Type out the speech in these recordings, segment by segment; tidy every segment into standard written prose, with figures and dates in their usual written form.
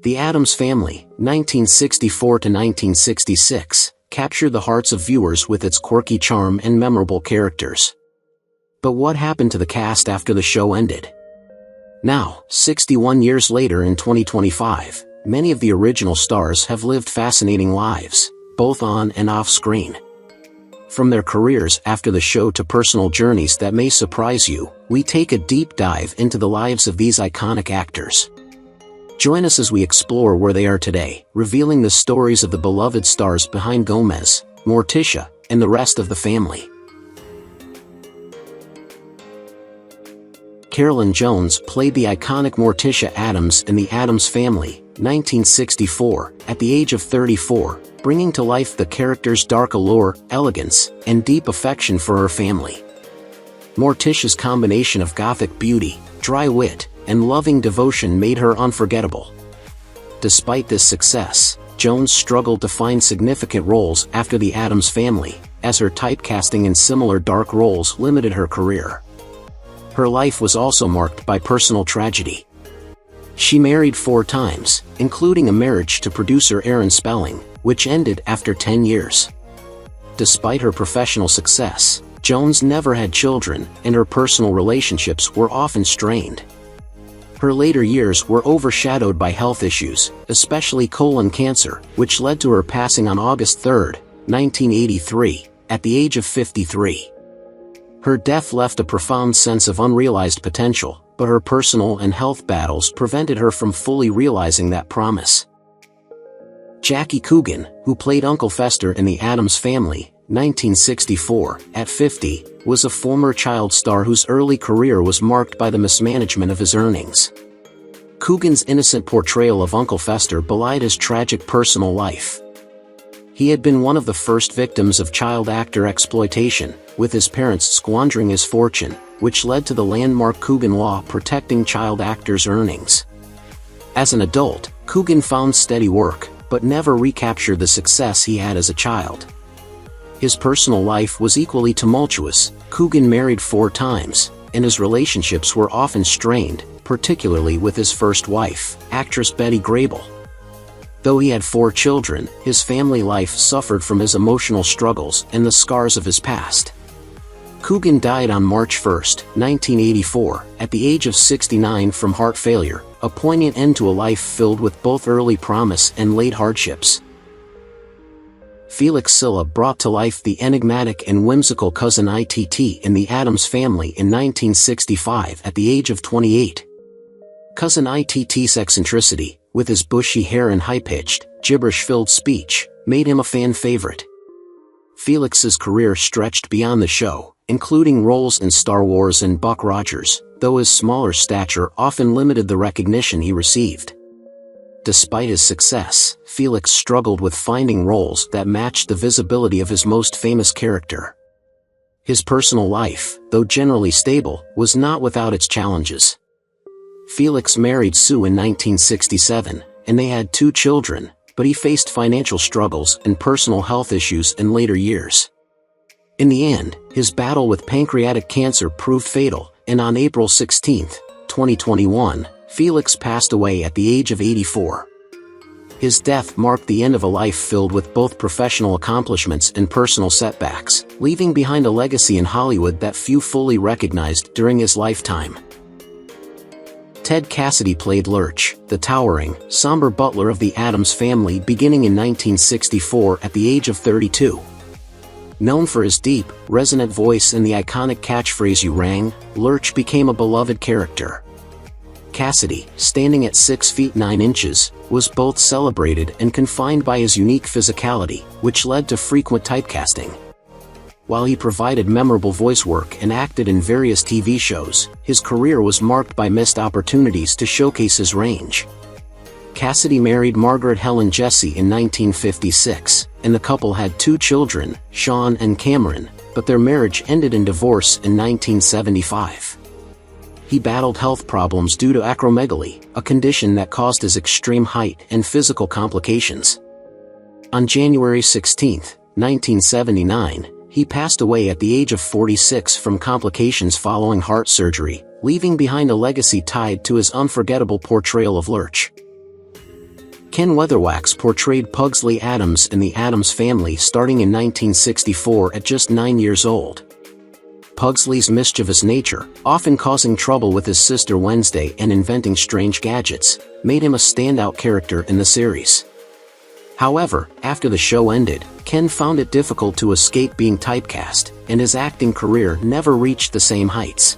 The Addams Family, 1964 to 1966, captured the hearts of viewers with its quirky charm and memorable characters. But what happened to the cast after the show ended? Now, 61 years later in 2025, many of the original stars have lived fascinating lives, both on and off screen. From their careers after the show to personal journeys that may surprise you, we take a deep dive into the lives of these iconic actors. Join us as we explore where they are today, revealing the stories of the beloved stars behind Gomez, Morticia, and the rest of the family. Carolyn Jones played the iconic Morticia Addams in The Addams Family, 1964, at the age of 34, bringing to life the character's dark allure, elegance, and deep affection for her family. Morticia's combination of gothic beauty, dry wit, and loving devotion made her unforgettable. Despite this success, Jones struggled to find significant roles after The Addams Family, as her typecasting in similar dark roles limited her career. Her life was also marked by personal tragedy. She married 4 times, including a marriage to producer Aaron Spelling, which ended after 10 years. Despite her professional success, Jones never had children, and her personal relationships were often strained. Her later years were overshadowed by health issues, especially colon cancer, which led to her passing on August 3, 1983, at the age of 53. Her death left a profound sense of unrealized potential, but her personal and health battles prevented her from fully realizing that promise. Jackie Coogan, who played Uncle Fester in The Addams Family, 1964, at 50, was a former child star whose early career was marked by the mismanagement of his earnings. Coogan's innocent portrayal of Uncle Fester belied his tragic personal life. He had been one of the first victims of child actor exploitation, with his parents squandering his fortune, which led to the landmark Coogan Law protecting child actors' earnings. As an adult, Coogan found steady work, but never recaptured the success he had as a child. His personal life was equally tumultuous. Coogan married 4 times, and his relationships were often strained, particularly with his first wife, actress Betty Grable. Though he had 4 children, his family life suffered from his emotional struggles and the scars of his past. Coogan died on March 1, 1984, at the age of 69 from heart failure, a poignant end to a life filled with both early promise and late hardships. Felix Sila brought to life the enigmatic and whimsical cousin Itt in The Addams Family in 1965 at the age of 28. Cousin Itt's eccentricity, with his bushy hair and high-pitched, gibberish-filled speech, made him a fan favorite. Felix's career stretched beyond the show, including roles in Star Wars and Buck Rogers, though his smaller stature often limited the recognition he received. Despite his success, Felix struggled with finding roles that matched the visibility of his most famous character. His personal life, though generally stable, was not without its challenges. Felix married Sue in 1967, and they had 2 children, but he faced financial struggles and personal health issues in later years. In the end, his battle with pancreatic cancer proved fatal, and on April 16, 2021, Felix passed away at the age of 84. His death marked the end of a life filled with both professional accomplishments and personal setbacks, leaving behind a legacy in Hollywood that few fully recognized during his lifetime. Ted Cassidy played Lurch, the towering, somber butler of the Addams Family beginning in 1964 at the age of 32. Known for his deep, resonant voice and the iconic catchphrase "You rang," Lurch became a beloved character. Cassidy, standing at 6 feet 9 inches, was both celebrated and confined by his unique physicality, which led to frequent typecasting. While he provided memorable voice work and acted in various TV shows, his career was marked by missed opportunities to showcase his range. Cassidy married Margaret Helen Jesse in 1956, and the couple had 2 children, Sean and Cameron, but their marriage ended in divorce in 1975. He battled health problems due to acromegaly, a condition that caused his extreme height and physical complications. On January 16, 1979, he passed away at the age of 46 from complications following heart surgery, leaving behind a legacy tied to his unforgettable portrayal of Lurch. Ken Weatherwax portrayed Pugsley Addams in The Addams Family starting in 1964 at just 9 years old. Pugsley's mischievous nature, often causing trouble with his sister Wednesday and inventing strange gadgets, made him a standout character in the series. However, after the show ended, Ken found it difficult to escape being typecast, and his acting career never reached the same heights.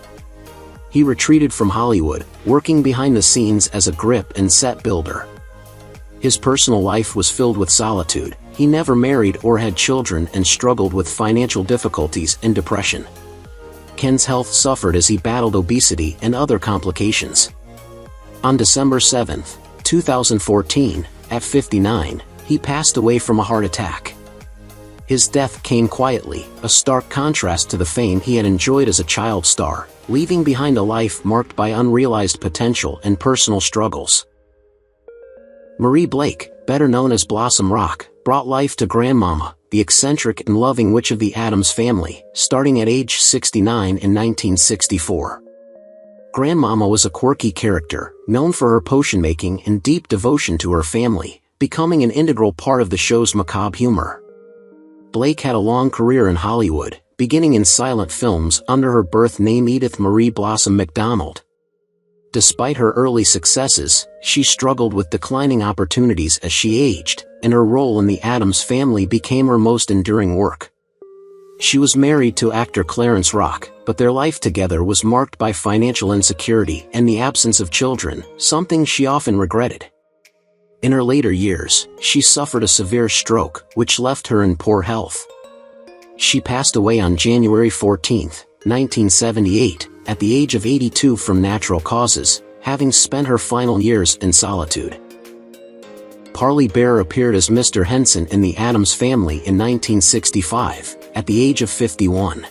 He retreated from Hollywood, working behind the scenes as a grip and set builder. His personal life was filled with solitude. He never married or had children and struggled with financial difficulties and depression. Ken's health suffered as he battled obesity and other complications. On December 7, 2014, at 59, he passed away from a heart attack. His death came quietly, a stark contrast to the fame he had enjoyed as a child star, leaving behind a life marked by unrealized potential and personal struggles. Marie Blake, better known as Blossom Rock, brought life to Grandmama, the eccentric and loving witch of the Addams Family, starting at age 69 in 1964. Grandmama was a quirky character, known for her potion-making and deep devotion to her family, becoming an integral part of the show's macabre humor. Blake had a long career in Hollywood, beginning in silent films under her birth name Edith Marie Blossom MacDonald. Despite her early successes, she struggled with declining opportunities as she aged, and her role in The Addams Family became her most enduring work. She was married to actor Clarence Rock, but their life together was marked by financial insecurity and the absence of children, something she often regretted. In her later years, she suffered a severe stroke, which left her in poor health. She passed away on January 14, 1978, at the age of 82 from natural causes, having spent her final years in solitude. Parley Baer appeared as Mr. Henson in The Addams Family in 1965, at the age of 51.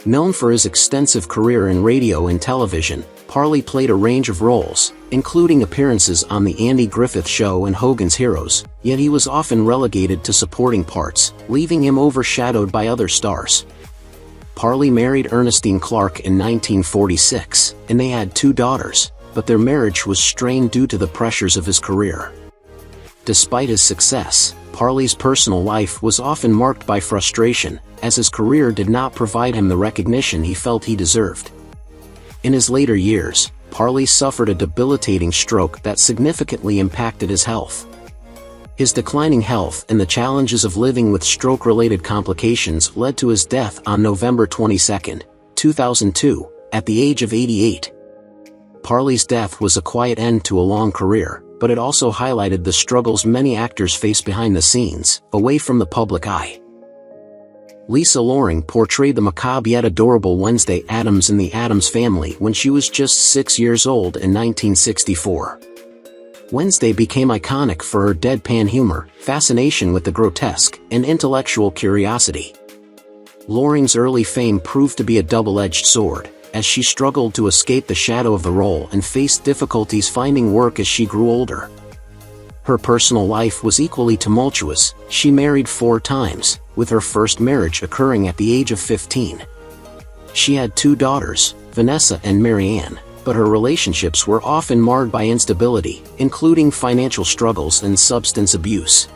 Known for his extensive career in radio and television, Parley played a range of roles, including appearances on The Andy Griffith Show and Hogan's Heroes, yet he was often relegated to supporting parts, leaving him overshadowed by other stars. Parley married Ernestine Clark in 1946, and they had 2 daughters, but their marriage was strained due to the pressures of his career. Despite his success, Parley's personal life was often marked by frustration, as his career did not provide him the recognition he felt he deserved. In his later years, Parley suffered a debilitating stroke that significantly impacted his health. His declining health and the challenges of living with stroke-related complications led to his death on November 22, 2002, at the age of 88. Parley's death was a quiet end to a long career, but it also highlighted the struggles many actors face behind the scenes, away from the public eye. Lisa Loring portrayed the macabre yet adorable Wednesday Addams in The Addams Family when she was just 6 years old in 1964. Wednesday became iconic for her deadpan humor, fascination with the grotesque, and intellectual curiosity. Loring's early fame proved to be a double-edged sword, as she struggled to escape the shadow of the role and faced difficulties finding work as she grew older. Her personal life was equally tumultuous. She married 4 times, with her first marriage occurring at the age of 15. She had 2 daughters, Vanessa and Marianne, but her relationships were often marred by instability, including financial struggles and substance abuse.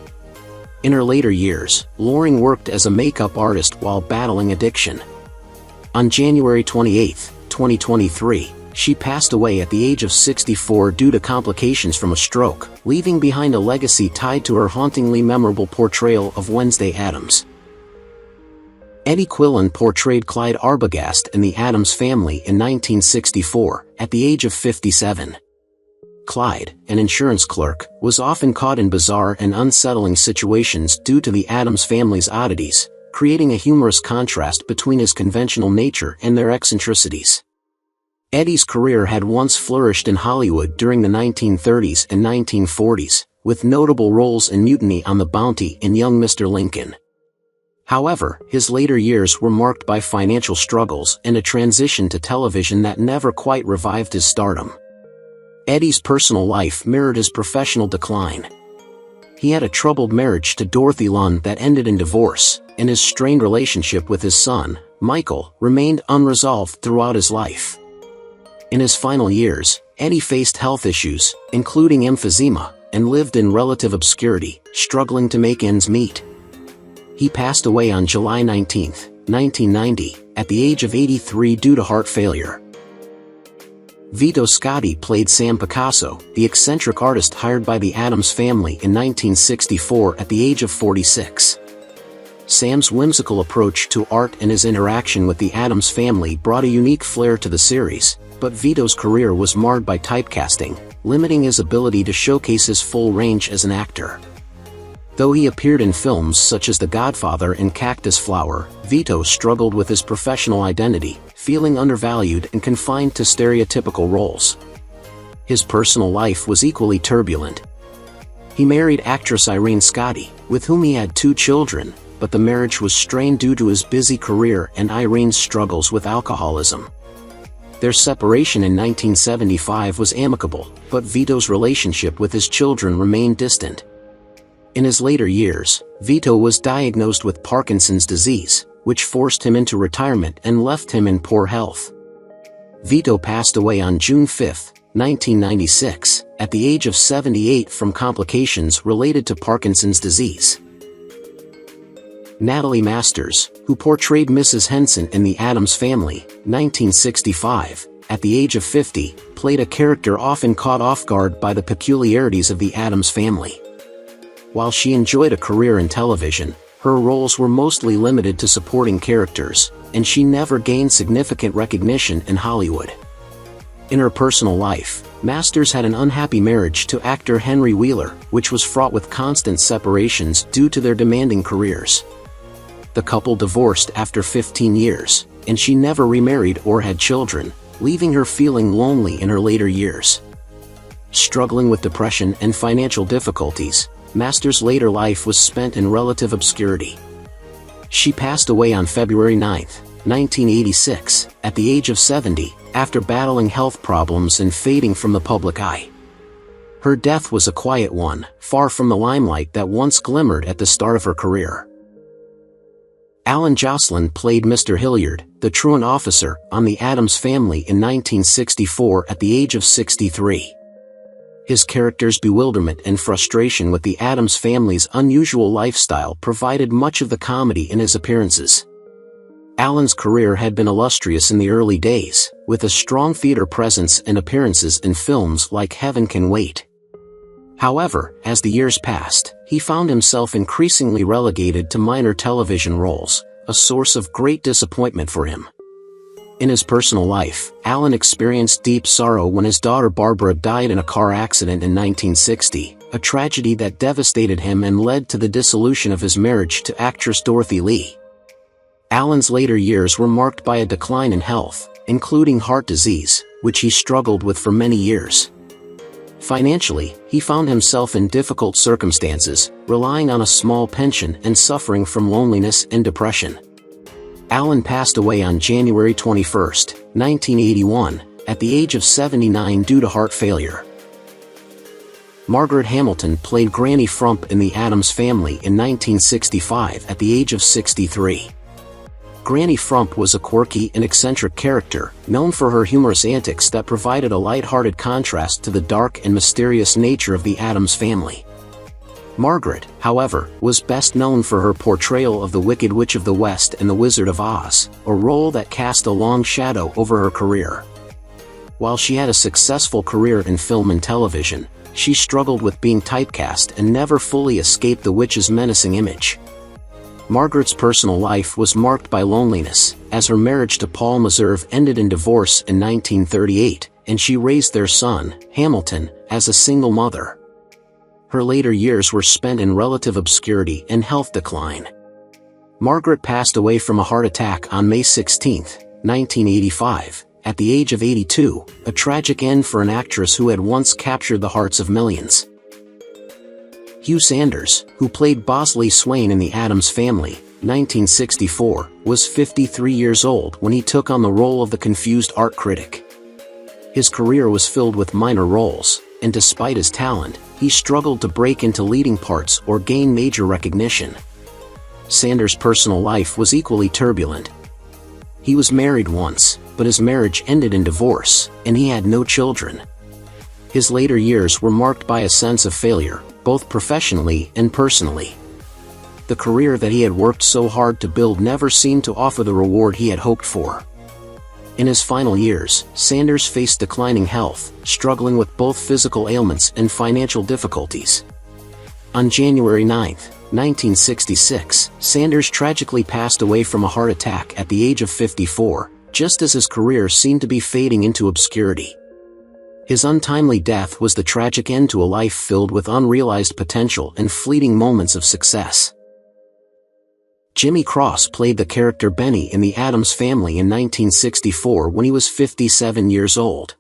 In her later years, Loring worked as a makeup artist while battling addiction. On January 28, 2023, she passed away at the age of 64 due to complications from a stroke, leaving behind a legacy tied to her hauntingly memorable portrayal of Wednesday Addams. Eddie Quillin portrayed Clyde Arbogast in The Addams Family in 1964, at the age of 57. Clyde, an insurance clerk, was often caught in bizarre and unsettling situations due to the Addams family's oddities, creating a humorous contrast between his conventional nature and their eccentricities. Eddie's career had once flourished in Hollywood during the 1930s and 1940s, with notable roles in Mutiny on the Bounty and Young Mr. Lincoln. However, his later years were marked by financial struggles and a transition to television that never quite revived his stardom. Eddie's personal life mirrored his professional decline. He had a troubled marriage to Dorothy Lund that ended in divorce, and his strained relationship with his son, Michael, remained unresolved throughout his life. In his final years, Eddie faced health issues, including emphysema, and lived in relative obscurity, struggling to make ends meet. He passed away on July 19, 1990, at the age of 83 due to heart failure. VTO Scotti played Sam Picasso, the eccentric artist hired by the Addams family in 1964 at the age of 46. Sam's whimsical approach to art and his interaction with the Addams family brought a unique flair to the series, but VTO's career was marred by typecasting, limiting his ability to showcase his full range as an actor. Though he appeared in films such as The Godfather and Cactus Flower, VTO struggled with his professional identity, feeling undervalued and confined to stereotypical roles. His personal life was equally turbulent. He married actress Irene Scotti, with whom he had 2 children, but the marriage was strained due to his busy career and Irene's struggles with alcoholism. Their separation in 1975 was amicable, but VTO's relationship with his children remained distant. In his later years, VTO was diagnosed with Parkinson's disease, which forced him into retirement and left him in poor health. VTO passed away on June 5, 1996, at the age of 78 from complications related to Parkinson's disease. Natalie Masters, who portrayed Mrs. Henson in The Addams Family, 1965, at the age of 50, played a character often caught off guard by the peculiarities of the Addams family. While she enjoyed a career in television, her roles were mostly limited to supporting characters, and she never gained significant recognition in Hollywood. In her personal life, Masters had an unhappy marriage to actor Henry Wheeler, which was fraught with constant separations due to their demanding careers. The couple divorced after 15 years, and she never remarried or had children, leaving her feeling lonely in her later years. Struggling with depression and financial difficulties, Masters' later life was spent in relative obscurity. She passed away on February 9, 1986, at the age of 70, after battling health problems and fading from the public eye. Her death was a quiet one, far from the limelight that once glimmered at the start of her career. Alan Jocelyn played Mr. Hilliard, the truant officer, on The Addams Family in 1964 at the age of 63. His character's bewilderment and frustration with the Addams family's unusual lifestyle provided much of the comedy in his appearances. Alan's career had been illustrious in the early days, with a strong theater presence and appearances in films like Heaven Can Wait. However, as the years passed, he found himself increasingly relegated to minor television roles, a source of great disappointment for him. In his personal life, Alan experienced deep sorrow when his daughter Barbara died in a car accident in 1960, a tragedy that devastated him and led to the dissolution of his marriage to actress Dorothy Lee. Alan's later years were marked by a decline in health, including heart disease, which he struggled with for many years. Financially, he found himself in difficult circumstances, relying on a small pension and suffering from loneliness and depression. Alan passed away on January 21, 1981, at the age of 79 due to heart failure. Margaret Hamilton played Granny Frump in The Addams Family in 1965 at the age of 63. Granny Frump was a quirky and eccentric character, known for her humorous antics that provided a light-hearted contrast to the dark and mysterious nature of the Addams family. Margaret, however, was best known for her portrayal of the Wicked Witch of the West and the Wizard of Oz, a role that cast a long shadow over her career. While she had a successful career in film and television, she struggled with being typecast and never fully escaped the witch's menacing image. Margaret's personal life was marked by loneliness, as her marriage to Paul Meserve ended in divorce in 1938, and she raised their son, Hamilton, as a single mother. Her later years were spent in relative obscurity and health decline. Margaret passed away from a heart attack on May 16, 1985, at the age of 82, a tragic end for an actress who had once captured the hearts of millions. Hugh Sanders, who played Bosley Swain in The Addams Family, 1964, was 53 years old when he took on the role of the confused art critic. His career was filled with minor roles, and despite his talent, he struggled to break into leading parts or gain major recognition. Sanders' personal life was equally turbulent. He was married once, but his marriage ended in divorce, and he had no children. His later years were marked by a sense of failure, both professionally and personally. The career that he had worked so hard to build never seemed to offer the reward he had hoped for. In his final years, Sanders faced declining health, struggling with both physical ailments and financial difficulties. On January 9, 1966, Sanders tragically passed away from a heart attack at the age of 54, just as his career seemed to be fading into obscurity. His untimely death was the tragic end to a life filled with unrealized potential and fleeting moments of success. Jimmy Cross played the character Benny in The Addams Family in 1964 when he was 57 years old.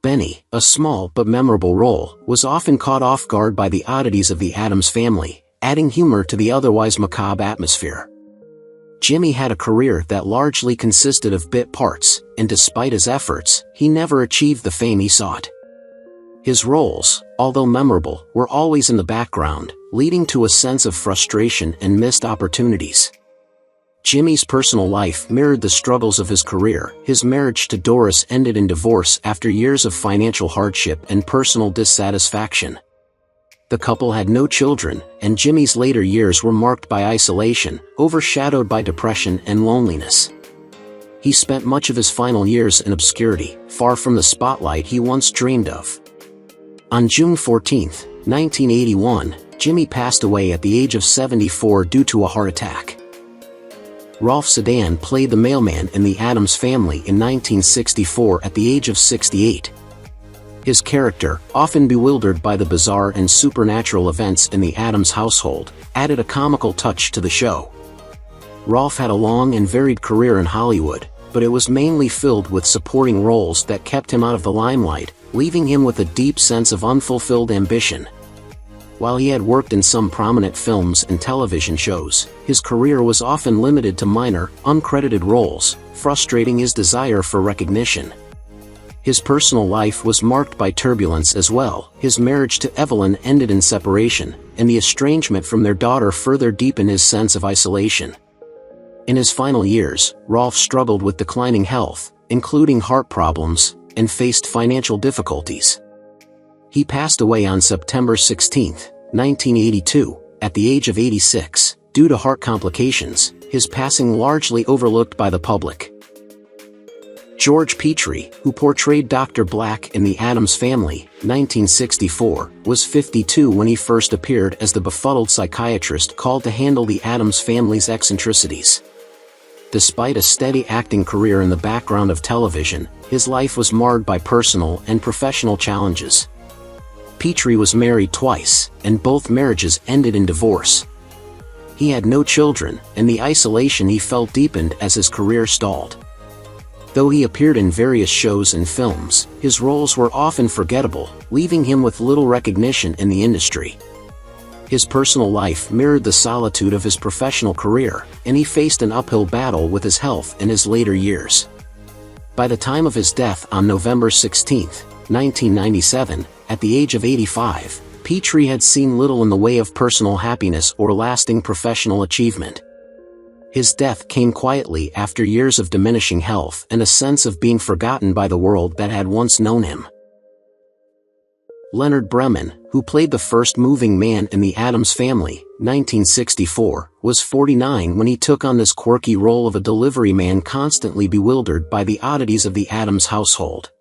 Benny, a small but memorable role, was often caught off guard by the oddities of the Addams Family, adding humor to the otherwise macabre atmosphere. Jimmy had a career that largely consisted of bit parts, and despite his efforts, he never achieved the fame he sought. His roles, although memorable, were always in the background, leading to a sense of frustration and missed opportunities. Jimmy's personal life mirrored the struggles of his career. His marriage to Doris ended in divorce after years of financial hardship and personal dissatisfaction. The couple had no children, and Jimmy's later years were marked by isolation, overshadowed by depression and loneliness. He spent much of his final years in obscurity, far from the spotlight he once dreamed of. On June 14, 1981, Jimmy passed away at the age of 74 due to a heart attack. Rolf Sedan played the mailman in The Addams Family in 1964 at the age of 68. His character, often bewildered by the bizarre and supernatural events in the Addams household, added a comical touch to the show. Rolf had a long and varied career in Hollywood, but it was mainly filled with supporting roles that kept him out of the limelight, leaving him with a deep sense of unfulfilled ambition. While he had worked in some prominent films and television shows, his career was often limited to minor, uncredited roles, frustrating his desire for recognition. His personal life was marked by turbulence as well. His marriage to Evelyn ended in separation, and the estrangement from their daughter further deepened his sense of isolation. In his final years, Rolf struggled with declining health, including heart problems, and faced financial difficulties. He passed away on September 16, 1982, at the age of 86, due to heart complications, his passing largely overlooked by the public. George Petri, who portrayed Dr. Black in The Addams Family, 1964, was 52 when he first appeared as the befuddled psychiatrist called to handle the Addams family's eccentricities. Despite a steady acting career in the background of television, his life was marred by personal and professional challenges. Petri was married twice, and both marriages ended in divorce. He had no children, and the isolation he felt deepened as his career stalled. Though he appeared in various shows and films, his roles were often forgettable, leaving him with little recognition in the industry. His personal life mirrored the solitude of his professional career, and he faced an uphill battle with his health in his later years. By the time of his death on November 16, 1997, at the age of 85, Petri had seen little in the way of personal happiness or lasting professional achievement. His death came quietly after years of diminishing health and a sense of being forgotten by the world that had once known him. Leonard Breman, who played the first moving man in The Addams Family, 1964, was 49 when he took on this quirky role of a delivery man constantly bewildered by the oddities of the Addams household.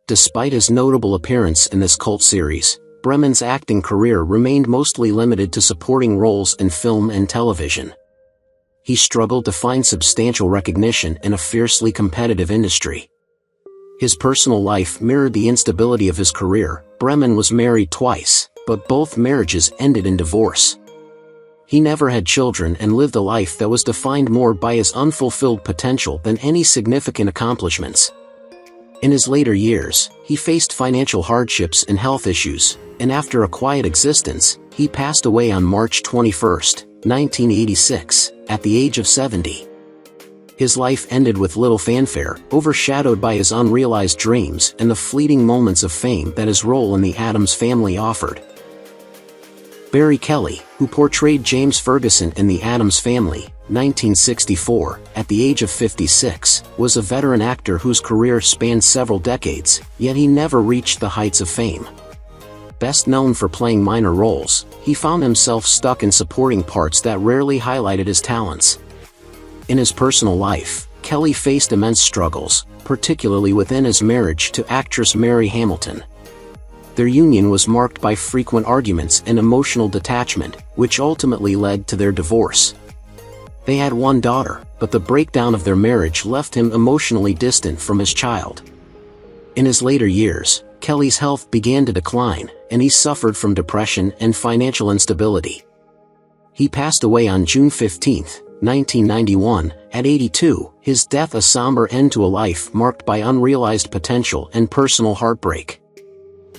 Despite his notable appearance in this cult series, Breman's acting career remained mostly limited to supporting roles in film and television. He struggled to find substantial recognition in a fiercely competitive industry. His personal life mirrored the instability of his career. Breman was married twice, but both marriages ended in divorce. He never had children and lived a life that was defined more by his unfulfilled potential than any significant accomplishments. In his later years, he faced financial hardships and health issues, and after a quiet existence, he passed away on March 21, 1986, at the age of 70. His life ended with little fanfare, overshadowed by his unrealized dreams and the fleeting moments of fame that his role in The Addams Family offered. Barry Kelly, who portrayed James Ferguson in The Addams Family, 1964, at the age of 56, was a veteran actor whose career spanned several decades, yet he never reached the heights of fame. Best known for playing minor roles, he found himself stuck in supporting parts that rarely highlighted his talents. In his personal life, Kelly faced immense struggles, particularly within his marriage to actress Mary Hamilton. Their union was marked by frequent arguments and emotional detachment, which ultimately led to their divorce. They had one daughter, but the breakdown of their marriage left him emotionally distant from his child. In his later years, Kelly's health began to decline, and he suffered from depression and financial instability. He passed away on June 15, 1991, at 82, his death a somber end to a life marked by unrealized potential and personal heartbreak.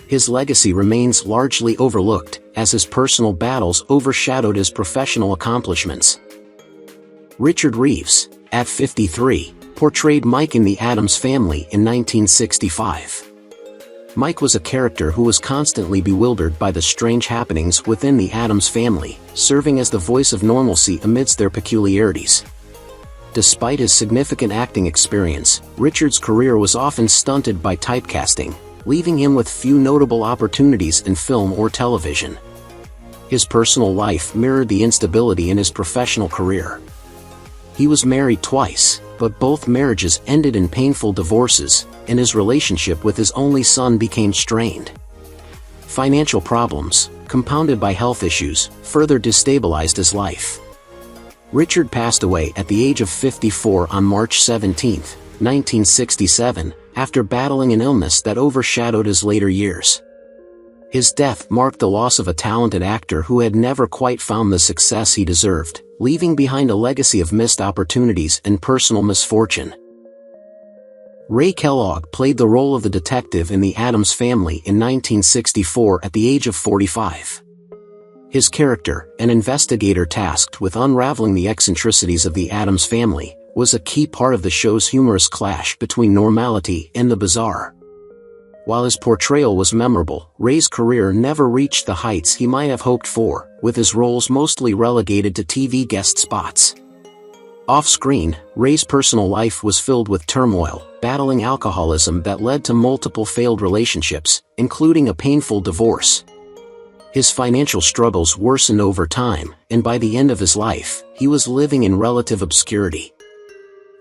His legacy remains largely overlooked, as his personal battles overshadowed his professional accomplishments. Richard Reeves, at 53, portrayed Mike in The Addams Family in 1965. Mike was a character who was constantly bewildered by the strange happenings within the Addams family, serving as the voice of normalcy amidst their peculiarities. Despite his significant acting experience, Richard's career was often stunted by typecasting, leaving him with few notable opportunities in film or television. His personal life mirrored the instability in his professional career. He was married twice, but both marriages ended in painful divorces, and his relationship with his only son became strained. Financial problems, compounded by health issues, further destabilized his life. Richard passed away at the age of 54 on March 17, 1967, after battling an illness that overshadowed his later years. His death marked the loss of a talented actor who had never quite found the success he deserved, leaving behind a legacy of missed opportunities and personal misfortune. Ray Kellogg played the role of the detective in The Addams Family in 1964 at the age of 45. His character, an investigator tasked with unraveling the eccentricities of the Addams family, was a key part of the show's humorous clash between normality and the bizarre. While his portrayal was memorable, Ray's career never reached the heights he might have hoped for, with his roles mostly relegated to TV guest spots. Off-screen, Ray's personal life was filled with turmoil, battling alcoholism that led to multiple failed relationships, including a painful divorce. His financial struggles worsened over time, and by the end of his life, he was living in relative obscurity.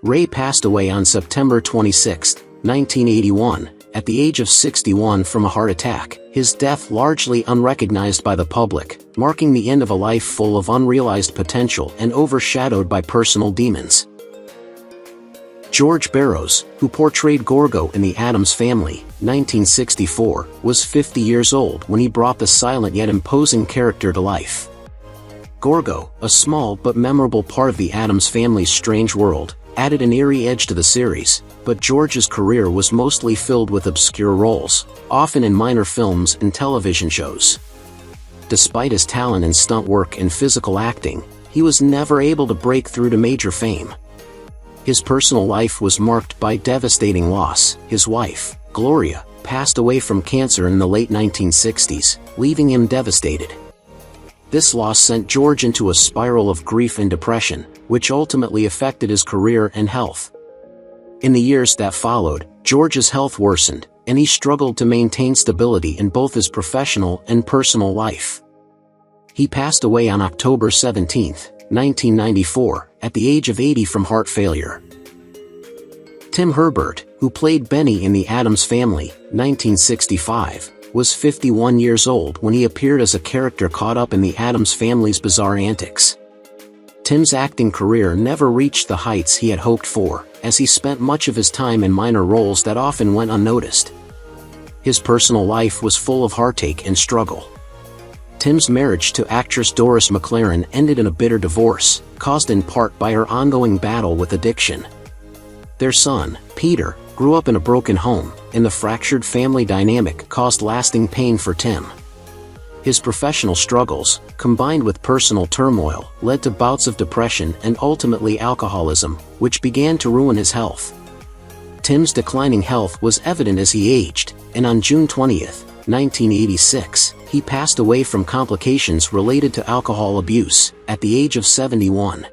Ray passed away on September 26, 1981, at the age of 61 from a heart attack, his death largely unrecognized by the public, marking the end of a life full of unrealized potential and overshadowed by personal demons. George Barrows, who portrayed Gorgo in The Addams Family, 1964, was 50 years old when he brought the silent yet imposing character to life. Gorgo, a small but memorable part of the Addams family's strange world, added an eerie edge to the series, but George's career was mostly filled with obscure roles, often in minor films and television shows. Despite his talent in stunt work and physical acting, he was never able to break through to major fame. His personal life was marked by devastating loss. His wife, Gloria, passed away from cancer in the late 1960s, leaving him devastated. This loss sent George into a spiral of grief and depression, which ultimately affected his career and health. In the years that followed, George's health worsened, and he struggled to maintain stability in both his professional and personal life. He passed away on October 17, 1994, at the age of 80 from heart failure. Tim Herbert, who played Benny in The Addams Family, 1965, was 51 years old when he appeared as a character caught up in the Addams family's bizarre antics. Tim's acting career never reached the heights he had hoped for, as he spent much of his time in minor roles that often went unnoticed. His personal life was full of heartache and struggle. Tim's marriage to actress Doris McLaren ended in a bitter divorce, caused in part by her ongoing battle with addiction. Their son, Peter, grew up in a broken home, and the fractured family dynamic caused lasting pain for Tim. His professional struggles, combined with personal turmoil, led to bouts of depression and ultimately alcoholism, which began to ruin his health. Tim's declining health was evident as he aged, and on June 20, 1986, he passed away from complications related to alcohol abuse, at the age of 71.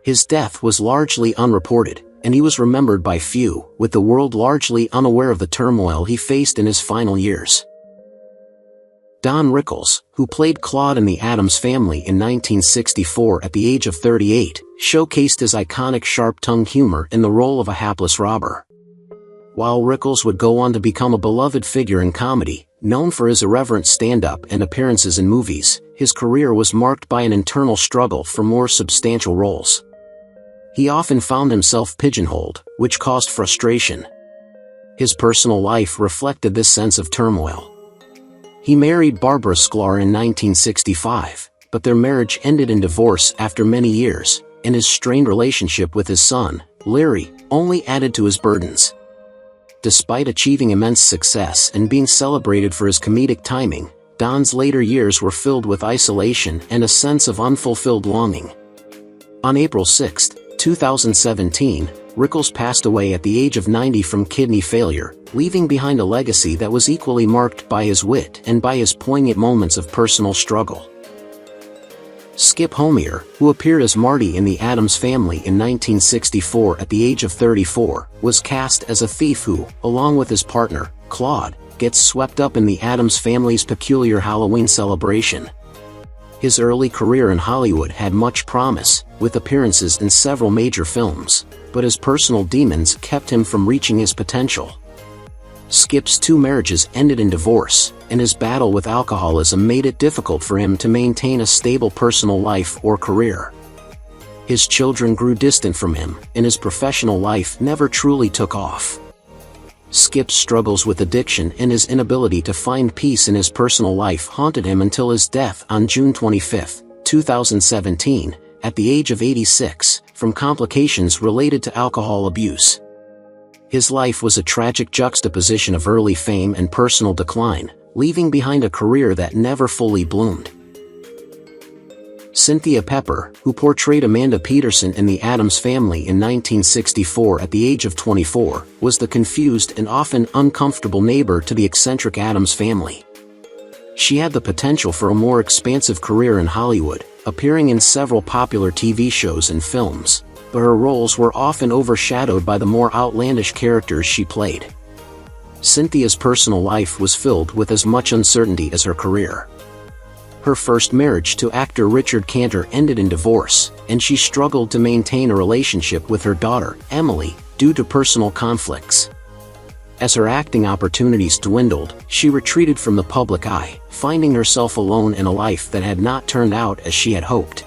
His death was largely unreported, and he was remembered by few, with the world largely unaware of the turmoil he faced in his final years. Don Rickles, who played Claude in The Addams Family in 1964 at the age of 38, showcased his iconic sharp-tongued humor in the role of a hapless robber. While Rickles would go on to become a beloved figure in comedy, known for his irreverent stand-up and appearances in movies, his career was marked by an internal struggle for more substantial roles. He often found himself pigeonholed, which caused frustration. His personal life reflected this sense of turmoil. He married Barbara Sklar in 1965, but their marriage ended in divorce after many years, and his strained relationship with his son, Larry, only added to his burdens. Despite achieving immense success and being celebrated for his comedic timing, Don's later years were filled with isolation and a sense of unfulfilled longing. On April 6, 2017, Rickles passed away at the age of 90 from kidney failure, leaving behind a legacy that was equally marked by his wit and by his poignant moments of personal struggle. Skip Homeier, who appeared as Marty in The Addams Family in 1964 at the age of 34, was cast as a thief who, along with his partner, Claude, gets swept up in the Addams Family's peculiar Halloween celebration. His early career in Hollywood had much promise, with appearances in several major films, but his personal demons kept him from reaching his potential. Skip's 2 marriages ended in divorce, and his battle with alcoholism made it difficult for him to maintain a stable personal life or career. His children grew distant from him, and his professional life never truly took off. Skip's struggles with addiction and his inability to find peace in his personal life haunted him until his death on June 25, 2017, at the age of 86, from complications related to alcohol abuse. His life was a tragic juxtaposition of early fame and personal decline, leaving behind a career that never fully bloomed. Cynthia Pepper, who portrayed Amanda Peterson in The Addams Family in 1964 at the age of 24, was the confused and often uncomfortable neighbor to the eccentric Addams family. She had the potential for a more expansive career in Hollywood, appearing in several popular TV shows and films, but her roles were often overshadowed by the more outlandish characters she played. Cynthia's personal life was filled with as much uncertainty as her career. Her first marriage to actor Richard Cantor ended in divorce, and she struggled to maintain a relationship with her daughter, Emily, due to personal conflicts. As her acting opportunities dwindled, she retreated from the public eye, finding herself alone in a life that had not turned out as she had hoped.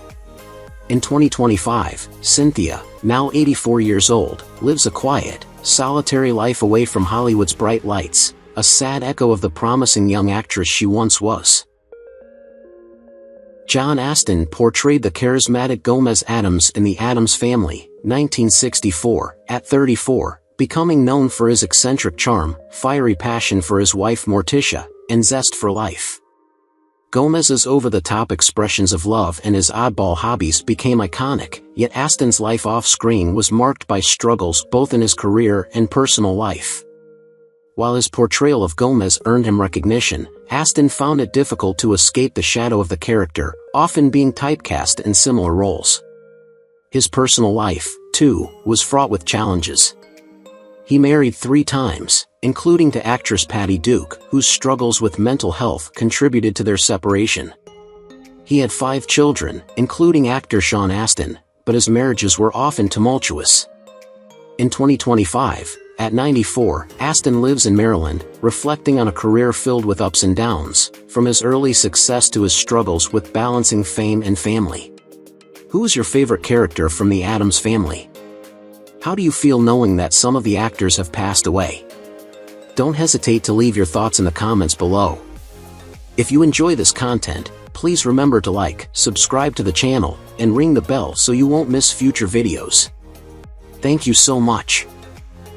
In 2025, Cynthia, now 84 years old, lives a quiet, solitary life away from Hollywood's bright lights, a sad echo of the promising young actress she once was. John Aston portrayed the charismatic Gomez Addams in The Addams Family, 1964, at 34, becoming known for his eccentric charm, fiery passion for his wife Morticia, and zest for life. Gomez's over-the-top expressions of love and his oddball hobbies became iconic, yet Aston's life off-screen was marked by struggles both in his career and personal life. While his portrayal of Gomez earned him recognition, Aston found it difficult to escape the shadow of the character, often being typecast in similar roles. His personal life, too, was fraught with challenges. He married 3 times, including to actress Patty Duke, whose struggles with mental health contributed to their separation. He had 5 children, including actor Sean Astin, but his marriages were often tumultuous. In 2025, at 94, Aston lives in Maryland, reflecting on a career filled with ups and downs, from his early success to his struggles with balancing fame and family. Who is your favorite character from The Addams Family? How do you feel knowing that some of the actors have passed away? Don't hesitate to leave your thoughts in the comments below. If you enjoy this content, please remember to like, subscribe to the channel, and ring the bell so you won't miss future videos. Thank you so much.